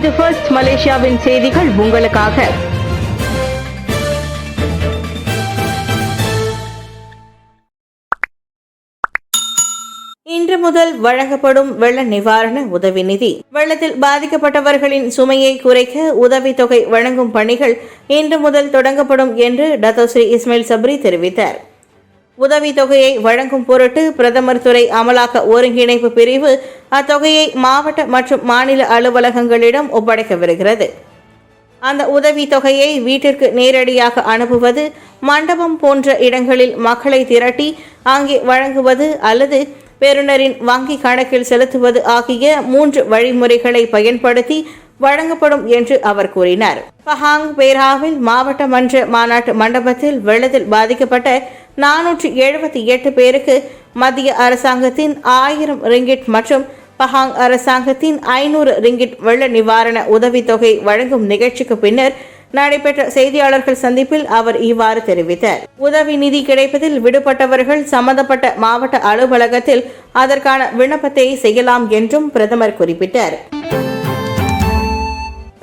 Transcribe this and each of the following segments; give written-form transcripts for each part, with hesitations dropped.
இது ஃபர்ஸ்ட் மலேசியாவின் செய்திகள் உங்களுக்காக. இன்று முதல் வழங்கப்படும் வெள்ள நிவாரண உதவி நிதி. வெள்ளத்தில் பாதிக்கப்பட்டவர்களின் சுமையை குறைக்க உதவித்தொகை வழங்கும் பணிகள் இன்று முதல் தொடங்கப்படும் என்று டத்தோஸ்ரீ இஸ்மாயில் சப்ரி தெரிவித்தார். உதவித்தொகையை வழங்கும் பொருட்டு பிரதமர் துறை அமலாக்க ஒருங்கிணைப்பு பிரிவு அத்தொகையை மாவட்ட மற்றும் மாநில அலுவலகங்களிடம் ஒப்படைக்கவிருக்கிறது. அந்த உதவித்தொகையை வீட்டிற்கு நேரடியாக அனுப்புவது, மண்டபம் போன்ற இடங்களில் மக்களை திரட்டி அங்கே வழங்குவது அல்லது பெறுநரின் வங்கி கணக்கில் செலுத்துவது ஆகிய 3 வழிமுறைகளை பயன்படுத்தி வழங்கப்படும் என்று அவர் கூறினார். பஹாங் பேராவில் மாவட்ட மன்ற மாநாட்டு மண்டபத்தில் வெள்ளத்தில் பாதிக்கப்பட்ட 478 பேருக்கு மத்திய அரசாங்கத்தின் 1000 ரிங்கிட் மற்றும் பஹாங் அரசாங்கத்தின் 500 ரிங்கிட் வெள்ள நிவாரண உதவித்தொகை வழங்கும் நிகழ்ச்சிக்கு பின்னர் நடைபெற்ற செய்தியாளர்கள் சந்திப்பில் அவர் இவ்வாறு தெரிவித்தார். உதவி நிதி கிடைப்பதில் விடுபட்டவர்கள் சம்பந்தப்பட்ட மாவட்ட அலுவலகத்தில் அதற்கான விண்ணப்பத்தை செய்யலாம் என்றும் பிரதமர் குறிப்பிட்டார்.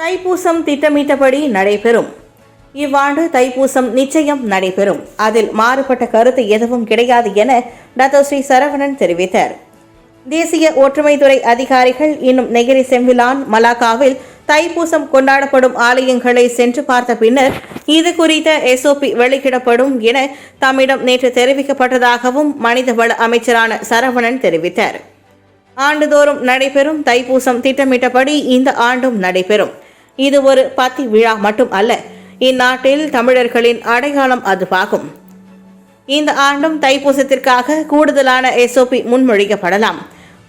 தைப்பூசம் திட்டமிட்டபடி நடைபெறும். இவ்வாண்டு தைப்பூசம் நிச்சயம் நடைபெறும். அதில் மாறுபட்ட கருத்து எதுவும் கிடையாது என டத்தோஸ்ரீ சரவணன் தெரிவித்தார். தேசிய ஒற்றுமைத்துறை அதிகாரிகள் இன்னும் நெகிரி செம்பிலான் மலாக்காவில் தைப்பூசம் கொண்டாடப்படும் ஆலயங்களை சென்று பார்த்த பின்னர் இது குறித்த SOP வெளியிடப்படும் என தம்மிடம் நேற்று தெரிவிக்கப்பட்டதாகவும் மனிதவள அமைச்சரான சரவணன் தெரிவித்தார். ஆண்டுதோறும் நடைபெறும் தைப்பூசம் திட்டமிட்டபடி இந்த ஆண்டும் நடைபெறும். இது ஒரு பத்தி விழா மட்டும் அல்ல, இந்நாட்டில் தமிழர்களின் அடையாளம் அதுவாகும். இந்த ஆண்டும் தைப்பூசத்திற்காக கூடுதலான SOP முன்மொழிக்கப்படலாம்.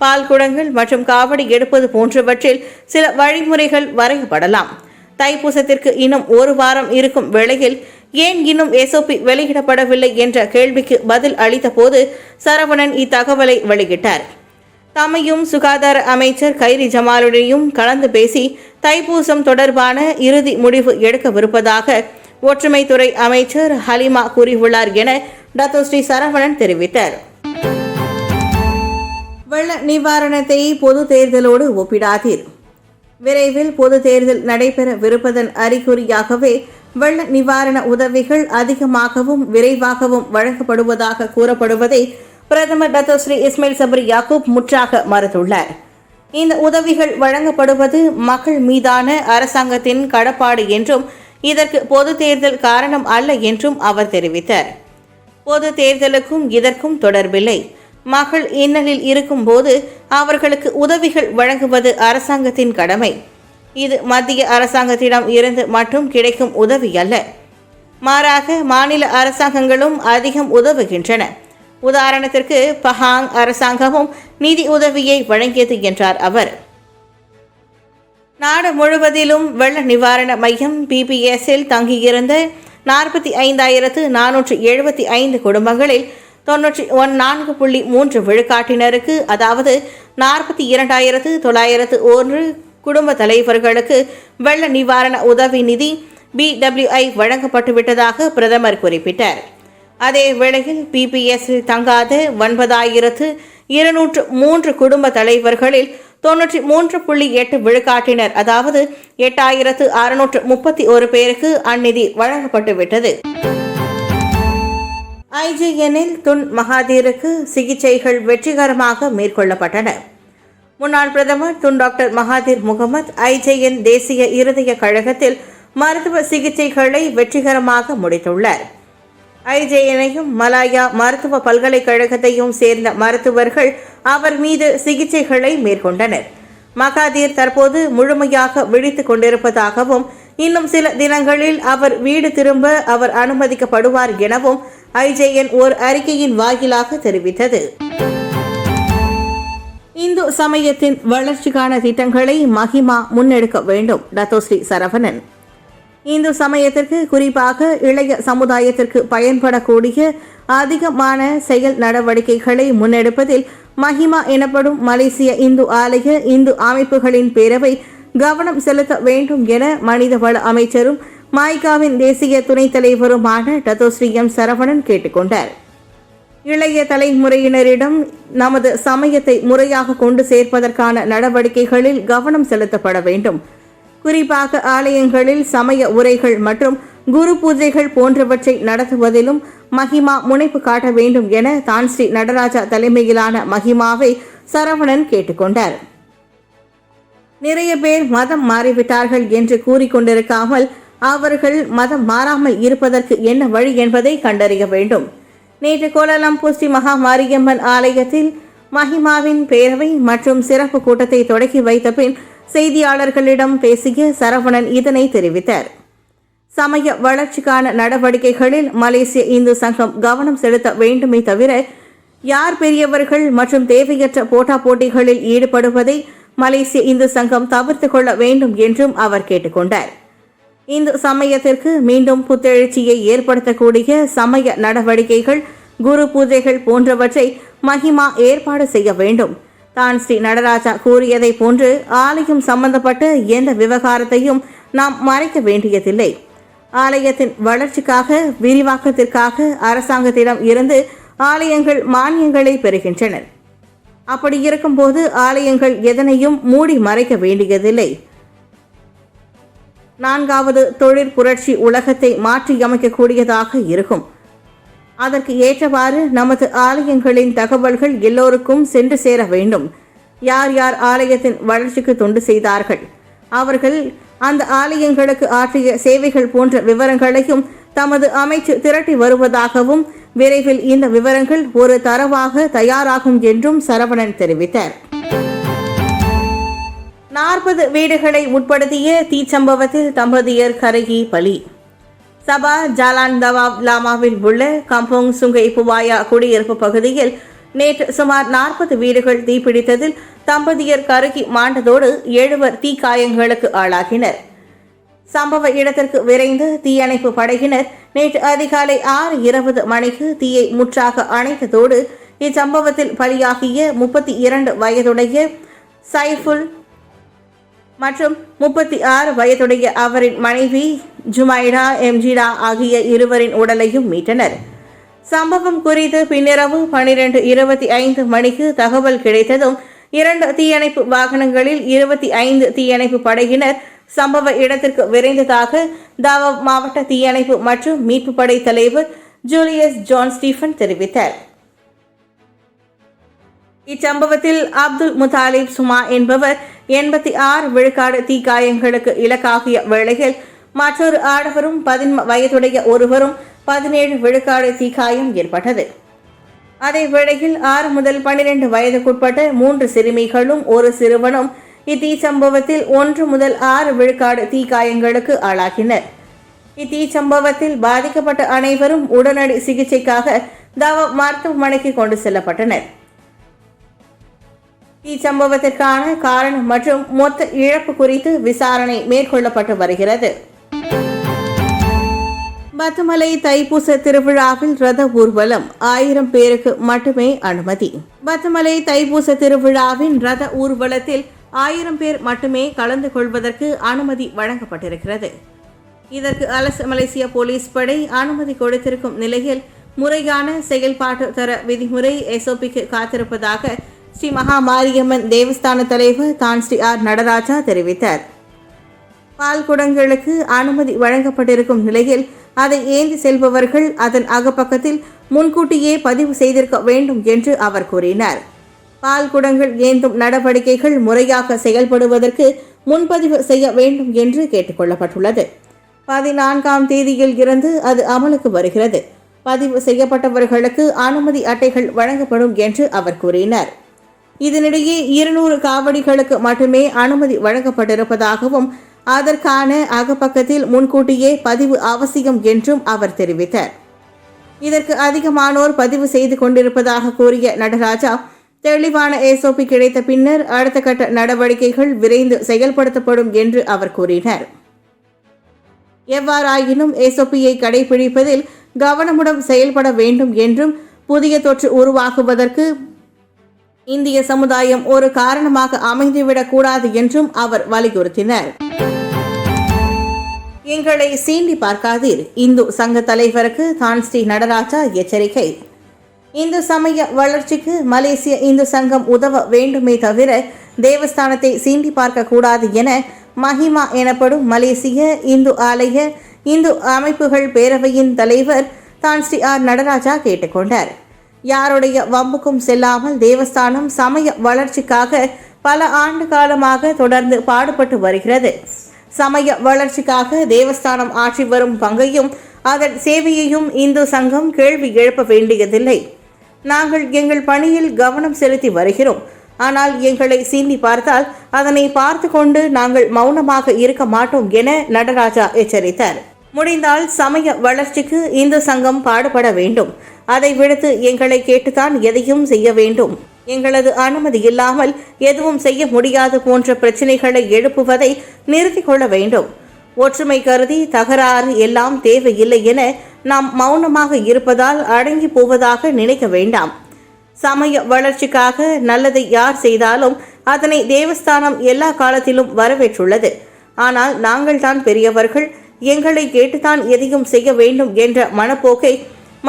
பால் குடங்கள் மற்றும் காவடி எடுப்பது போன்றவற்றில் சில வழிமுறைகள் வரையப்படலாம். தைப்பூசத்திற்கு இன்னும் 1 வாரம் இருக்கும் வேளையில் ஏன் இன்னும் SOP வெளியிடப்படவில்லை என்ற கேள்விக்கு பதில் அளித்த போது சரவணன் இத்தகவலை வெளியிட்டார். தம்மையும் சுகாதார அமைச்சர் கைரி ஜமாலுடனையும் கலந்து பேசி தைப்பூசம் தொடர்பான இறுதி முடிவு எடுக்கவிருப்பதாக ஒற்றுமைத்துறை அமைச்சர் ஹலிமா கூறியுள்ளார் என டத்தோஸ்ரீ சரவணன் தெரிவித்தார். வெள்ள நிவாரணத்தை பொது தேர்தலோடு ஒப்பிடாதீர். விரைவில் பொது தேர்தல் நடைபெறவிருப்பதன் அறிகுறியாகவே வெள்ள நிவாரண உதவிகள் அதிகமாகவும் விரைவாகவும் வழங்கப்படுவதாக கூறப்படுவதை பிரதமர் டத்தோஸ்ரீ இஸ்மாயில் சப்ரி யாக்கூப் முற்றாக மறுத்துள்ளார். இந்த உதவிகள் வழங்கப்படுவது மக்கள் மீதான அரசாங்கத்தின் கடப்பாடு என்றும் இதற்கு பொது தேர்தல் காரணம் அல்ல என்றும் அவர் தெரிவித்தார். பொது தேர்தலுக்கும் இதற்கும் தொடர்பில்லை. மக்கள் இன்னலில் இருக்கும் போது அவர்களுக்கு உதவிகள் வழங்குவது அரசாங்கத்தின் கடமை. இது மத்திய அரசாங்கத்திடம் இருந்து மட்டும் கிடைக்கும் உதவி அல்ல. மாறாக மாநில அரசாங்கங்களும் அதிகம் உதவுகின்றன. உதாரணத்திற்கு பஹாங் அரசாங்கமும் நிதி உதவியை வழங்கியது என்றார் அவர். நாடு முழுவதிலும் வெள்ள நிவாரண மையம் PPS-இல் தங்கியிருந்த 45,475 குடும்பங்களில் 94.3 விழுக்காட்டினருக்கு, அதாவது 42,901 குடும்ப தலைவர்களுக்கு வெள்ள நிவாரண உதவி நிதி BWI வழங்கப்பட்டுவிட்டதாக பிரதமர் குறிப்பிட்டார். அதே வேளையில் PPS-இல் தங்காத 9,203 குடும்ப தலைவர்களில் 93.8 விழுக்காட்டினர், அதாவது 8,631 பேருக்கு அந்நிதி வழங்கப்பட்டுவிட்டது. IJN-இல் துன் மகாதீருக்கு சிகிச்சைகள் வெற்றிகரமாக மேற்கொள்ளப்பட்டன. முன்னாள் பிரதமர் Tun doctor Mahathir Mohamad IJN தேசிய இருதய கழகத்தில் மருத்துவ சிகிச்சைகளை வெற்றிகரமாக முடித்துள்ளார். IJN-ஐயும் மலாயா மருத்துவ பல்கலைக்கழகத்தையும் சேர்ந்த மருத்துவர்கள் அவர் மீது சிகிச்சைகளை மேற்கொண்டனர். மகாதீர் தற்போது முழுமையாக விழித்துக் கொண்டிருப்பதாகவும் இன்னும் சில தினங்களில் அவர் வீடு திரும்ப அவர் அனுமதிக்கப்படுவார் எனவும் IJN ஓர் அறிக்கையின் வாயிலாக தெரிவித்தது. இந்து சமயத்தின் வளர்ச்சிக்கான திட்டங்களை மஹிமா முன்னெடுக்க வேண்டும். டத்தோஸ்ரீ சரவணன். இந்து சமயத்திற்கு, குறிப்பாக இளைய சமுதாயத்திற்கு பயன்படக்கூடிய அதிகமான செயல் நடவடிக்கைகளை முன்னெடுப்பதில் மஹிமா எனப்படும் மலேசிய இந்து ஆலய இந்து அமைப்புகளின் பேரவை கவனம் செலுத்த வேண்டும் என மனிதவள அமைச்சரும் மாய்காவின் தேசிய துணைத் தலைவருமான டத்தோஸ்ரீ M சரவணன் கேட்டுக்கொண்டார். இளைய தலைமுறையினரிடம் நமது சமயத்தை முறையாக கொண்டு சேர்ப்பதற்கான நடவடிக்கைகளில் கவனம் செலுத்தப்பட வேண்டும். குறிப்பாக ஆலயங்களில் சமய உரைகள் மற்றும் குரு பூஜைகள் போன்றவற்றை நடத்துவதிலும் மகிமா முனைப்பு காட்ட வேண்டும் என தான் ஸ்ரீ நடராஜா தலைமையிலான மகிமாவை சரவணன் கேட்டுக்கொண்டார். நிறைய பேர் மதம் மாறிவிட்டார்கள் என்று கூறிக்கொண்டிருக்காமல் அவர்கள் மதம் மாறாமல் இருப்பதற்கு என்ன வழி என்பதை கண்டறிய வேண்டும். நேற்று கோலாலம்பூர் ஸ்ரீ மகா மாரியம்மன் ஆலயத்தில் மகிமாவின் பேரவை மற்றும் சிறப்பு கூட்டத்தை தொடங்கி வைத்த பின் செய்தியாளர்களிடம் பேசிய சரவணன் இதனை தெரிவித்தார். சமய வளர்ச்சிக்கான நடவடிக்கைகளில் மலேசிய இந்து சங்கம் கவனம் செலுத்த வேண்டுமே தவிர யார் பெரியவர்கள் மற்றும் தேவையற்ற போட்டிகளில் ஈடுபடுவதை மலேசிய இந்து சங்கம் தவிர்த்து கொள்ள வேண்டும் என்றும் அவர் கேட்டுக்கொண்டார். இந்து சமயத்திற்கு மீண்டும் புத்தெழுச்சியை ஏற்படுத்தக்கூடிய சமய நடவடிக்கைகள், குரு பூஜைகள் போன்றவற்றை மகிமா ஏற்பாடு செய்ய வேண்டும். தான் ஸ்ரீ நடராஜா கூறியதை போன்று ஆலயம் சம்பந்தப்பட்ட எந்த விவகாரத்தையும் நாம் மறைக்க வேண்டியதில்லை. ஆலயத்தின் வளர்ச்சிக்காக, விரிவாக்கத்திற்காக அரசாங்கத்திடம் இருந்து ஆலயங்கள் மானியங்களை பெறுகின்றனர். அப்படி இருக்கும்போது ஆலயங்கள் எதனையும் மூடி மறைக்க வேண்டியதில்லை. 4வது தொழிற் புரட்சி உலகத்தை மாற்றியமைக்கக்கூடியதாக இருக்கும். அதற்கு ஏற்றவாறு நமது ஆலயங்களின் தகவல்கள் எல்லோருக்கும் சென்று சேர வேண்டும். யார் யார் ஆலயத்தின் வளர்ச்சிக்கு தொண்டு செய்தார்கள், அவர்கள் அந்த ஆலயங்களுக்கு ஆற்றிய சேவைகள் போன்ற விவரங்களையும் தமது அமைச்சு திரட்டி வருவதாகவும் விரைவில் இந்த விவரங்கள் ஒரு தரவாக தயாராகும் என்றும் சரவணன் தெரிவித்தார். 40 வீடுகளை உட்படுத்திய தீச்சம்பவத்தில் தம்பதியர் கருகி பலி. சபா ஜாலான் தவாப் லாமாவில் உள்ள கம்போங் சுங்கை புவாயா குடியிருப்பு பகுதியில் நேற்று சுமார் 40 வீடுகள் தீப்பிடித்ததில் தம்பதியர் கருகி மாண்டதோடு 7 தீக்காயங்களுக்கு ஆளாகினர். சம்பவ இடத்திற்கு விரைந்து தீயணைப்பு படையினர் நேற்று அதிகாலை 6:20 மணிக்கு தீயை முற்றாக அணைத்ததோடு இச்சம்பவத்தில் பலியாகிய 32 வயதுடைய சைஃபுல் மற்றும் 36 வயதுடைய அவரின் மனைவி ஜுமைடா எம்ஜிடா ஆகிய இருவரின் உடலையும் மீட்டனர். சம்பவம் குறித்து பின்னிரவு 12:25 மணிக்கு தகவல் கிடைத்ததும் 2 தீயணைப்பு வாகனங்களில் 25 தீயணைப்பு படையினர் சம்பவ இடத்திற்கு விரைந்ததாக தாவப் மாவட்ட தீயணைப்பு மற்றும் மீட்பு படை தலைவர் ஜூலியஸ் ஜான் ஸ்டீஃபன் தெரிவித்தார். இச்சம்பவத்தில் அப்துல் முத்தாலிப் சுமா என்பவர் 86 விழுக்காடு தீக்காயங்களுக்கு இலக்காகிய வேளையில் மற்றொரு ஆடவரும் 10 வயதுடைய ஒருவரும் 17 விழுக்காடு தீக்காயம் ஏற்பட்டது. அதே வேளையில் 6 முதல் 12 வயதுக்குட்பட்ட 3 சிறுமிகளும் ஒரு சிறுவனும் இத்தீ சம்பவத்தில் 1 முதல் 6 விழுக்காடு தீக்காயங்களுக்கு ஆளாகினர். இத்தீ சம்பவத்தில் பாதிக்கப்பட்ட அனைவரும் உடனடி சிகிச்சைக்காக தாவப் மருத்துவமனைக்கு கொண்டு செல்லப்பட்டனர். இச்சம்பவத்திற்கான காரணம் மற்றும் மொத்த இழப்பு குறித்து விசாரணை மேற்கொள்ளப்பட்டு வருகிறது. பத்துமலை தைப்பூச திருவிழாவில் ரத ஊர்வலம் 1000 பேருக்கு மட்டுமே அனுமதி. பத்துமலை தைப்பூச திருவிழாவின் ரத ஊர்வலத்தில் 1000 பேர் மட்டுமே கலந்து கொள்வதற்கு அனுமதி வழங்கப்பட்டிருக்கிறது. இதற்கு மலேசிய போலீஸ் படை அனுமதி கொடுத்திருக்கும் நிலையில் முறையான செயல்பாட்டு தர விதிமுறை SOPக்கு காத்திருப்பதாக ஸ்ரீ மகா மாரியம்மன் தேவஸ்தான தலைவர் தான் ஸ்ரீ ஆர் நடராஜா தெரிவித்தார். பால் குடங்களுக்கு அனுமதி வழங்கப்பட்டிருக்கும் நிலையில் அதை ஏந்தி செல்பவர்கள் அதன் அகப்பக்கத்தில் முன்கூட்டியே பதிவு செய்திருக்க வேண்டும் என்று அவர் கூறினார். பால் குடங்கள் ஏந்தும் நடவடிக்கைகள் முறையாக செயல்படுவதற்கு முன்பதிவு செய்ய வேண்டும் என்று கேட்டுக்கொள்ளப்பட்டுள்ளது. 14ஆம் தேதியில் இருந்து அது அமலுக்கு வருகிறது. பதிவு செய்யப்பட்டவர்களுக்கு அனுமதி அட்டைகள் வழங்கப்படும் என்று அவர் கூறினார். இதனிடையே 200 காவடிகளுக்கு மட்டுமே அனுமதி வழங்கப்பட்டிருப்பதாகவும் அதற்கான அகப்பக்கத்தில் முன்கூட்டியே பதிவு அவசியம் என்றும் அவர் தெரிவித்தார். இதற்கு அதிகமானோர் பதிவு செய்து கொண்டிருப்பதாக கூறிய நடராஜா, தெளிவான SOP கிடைத்த பின்னர் அடுத்த கட்ட நடவடிக்கைகள் விரைந்து செயல்படுத்தப்படும் என்று அவர் கூறினார். எவ்வாறாயினும் SOPயை கடைபிடிப்பதில் கவனமுடன் செயல்பட வேண்டும் என்றும் புதிய தொற்று உருவாகுவதற்கு இந்திய சமுதாயம் ஒரு காரணமாக அமைந்துவிடக் கூடாது என்றும் அவர் வலியுறுத்தினார். எங்களை சீண்டி பார்க்காதீர், இந்து சங்க தலைவருக்கு தான் ஸ்ரீ நடராஜா எச்சரிக்கை. இந்து சமய வளர்ச்சிக்கு மலேசிய இந்து சங்கம் உதவ வேண்டுமே தவிர தேவஸ்தானத்தை சீண்டி பார்க்க கூடாது என மஹிமா எனப்படும் மலேசிய இந்து ஆலய இந்து அமைப்புகள் பேரவையின் தலைவர் தான் ஸ்ரீ ஆர் நடராஜா கேட்டுக்கொண்டார். யாருடைய வம்புக்கும் செல்லாமல் தேவஸ்தானம் சமய வளர்ச்சிக்காக பல ஆண்டு காலமாக தொடர்ந்து பாடுபட்டு வருகிறது. சமய வளர்ச்சிக்காக தேவஸ்தானம் ஆற்றி வரும் பங்கையும் அதன் சேவையையும் இந்து சங்கம் கேள்வி எழுப்ப வேண்டியதில்லை. நாங்கள் எங்கள் பணியில் கவனம் செலுத்தி வருகிறோம். ஆனால் எங்களை சீண்டி பார்த்தால் அதனை பார்த்து கொண்டு நாங்கள் மௌனமாக இருக்க மாட்டோம் என நடராஜா எச்சரித்தார். முடிந்தால் சமய வளர்ச்சிக்கு இந்து சங்கம் பாடுபட வேண்டும். அதை விடுத்து எங்களை கேட்டுத்தான் எதையும் செய்ய வேண்டும். எங்களது அனுமதி இல்லாமல் எதுவும் செய்ய முடியாது போன்ற பிரச்சனைகளை எழுப்புவதை நிறுத்திக் கொள்ள வேண்டும். ஒற்றுமை கருதி தகராறு எல்லாம் தேவையில்லை என நாம் மௌனமாக இருப்பதால் அடங்கி போவதாக நினைக்க வேண்டாம். சமய வளர்ச்சிக்காக நல்லதை யார் செய்தாலும் அதனை தேவஸ்தானம் எல்லா காலத்திலும் வரவேற்றுள்ளது. ஆனால் நாங்கள் தான் பெரியவர்கள், எங்களை கேட்டுத்தான் எதையும் செய்ய வேண்டும் என்ற மனப்போக்கை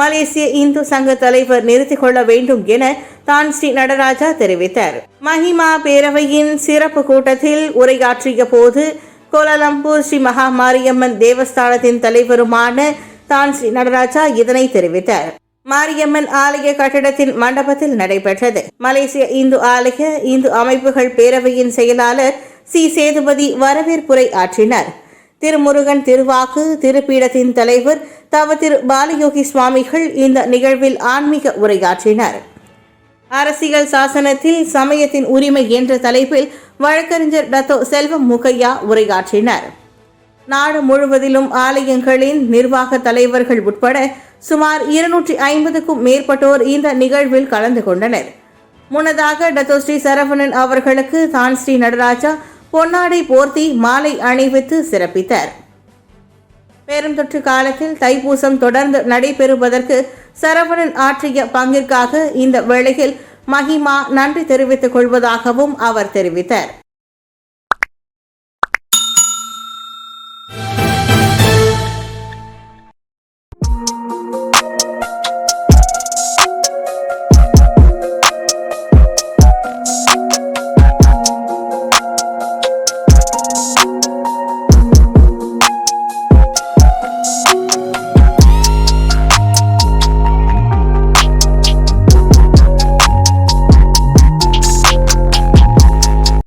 மலேசிய இந்து சங்க தலைவர் நிறுத்திக் கொள்ள வேண்டும் என தான் ஸ்ரீ நடராஜா தெரிவித்தார். மஹிமா பேரவையின் சிறப்பு கூட்டத்தில் உரையாற்றிய போது கோலாலம்பூர் ஸ்ரீ மகா மாரியம்மன் தேவஸ்தானத்தின் தலைவருமான தான் ஸ்ரீ நடராஜா இதனை தெரிவித்தார். மாரியம்மன் ஆலய கட்டடத்தின் மண்டபத்தில் நடைபெற்றது. மலேசிய இந்து ஆலய இந்து அமைப்புகள் பேரவையின் செயலாளர் சி சேதுபதி வரவேற்புரை ஆற்றினார். திருமுருகன் திருவாக்கு திருப்பீடத்தின் தலைவர் தவ திரு பாலயோகி சுவாமிகள் இந்த நிகழ்வில் ஆன்மீக உரையாற்றினார். அரசியல் சாசனத்தில் சமயத்தின் உரிமை என்ற தலைப்பில் வழக்கறிஞர் டத்தோ செல்வம் முகையா உரையாற்றினார். நாடு முழுவதிலும் ஆலயங்களின் நிர்வாக தலைவர்கள் உட்பட சுமார் 250க்கும் மேற்பட்டோர் இந்த நிகழ்வில் கலந்து கொண்டனர். முன்னதாக டத்தோ ஸ்ரீ சரவணன் அவர்களுக்கு தான் ஸ்ரீ நடராஜா பொன்னாடை போர்த்தி மாலை அணிவித்து சிறப்பித்தார். பெருந்தொற்று காலத்தில் தைப்பூசம் தொடர்ந்து நடைபெறுவதற்கு சரவணன் ஆற்றிய பங்கிற்காக இந்த வேளையில் மஹிமா நன்றி தெரிவித்துக் கொள்வதாகவும் அவர் தெரிவித்தார்.